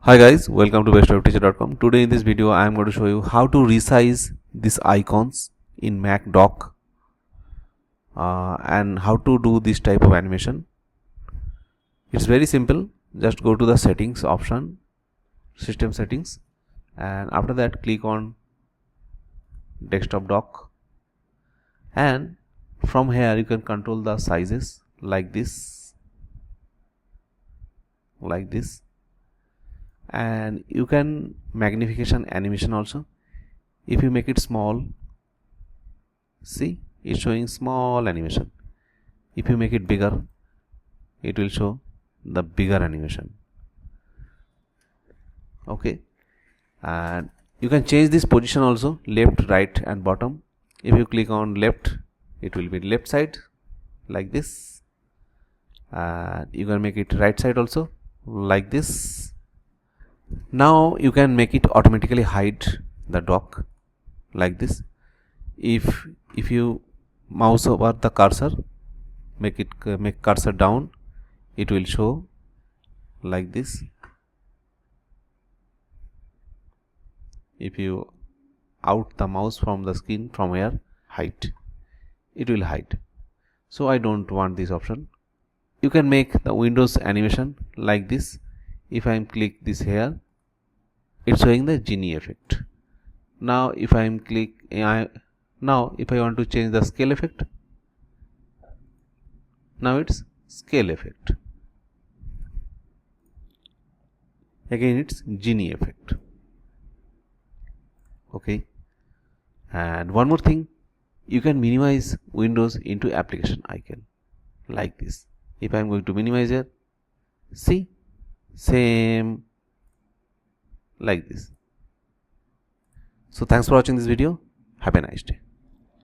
Hi guys, welcome to bestwebteacher.com. Today in this video I am going to show you how to resize these icons in Mac dock and how to do this type of animation. It's very simple. Just go to the settings option, system settings, and after that click on desktop dock, and from here you can control the sizes like this, and you can magnification animation also. If you make it small, see it's showing small animation. If you make it bigger, it will show the bigger animation. Okay, and you can change this position also, left, right and bottom. If you click on left, it will be left side like this, and you can make it right side also like this. Now you can make it automatically hide the dock like this. If you mouse over the cursor, make cursor down, it will show like this. If you out the mouse from the screen from here, hide, it will hide. So I don't want this option. You can make the Windows animation like this. If I click this here, it's showing the genie effect. Now if I if I want to change the scale effect, now it's scale effect. Again it's genie effect. Okay, and one more thing, you can minimize Windows into application icon like this. If I am going to minimize it, see, same like this. So thanks for watching this video. Have a nice day.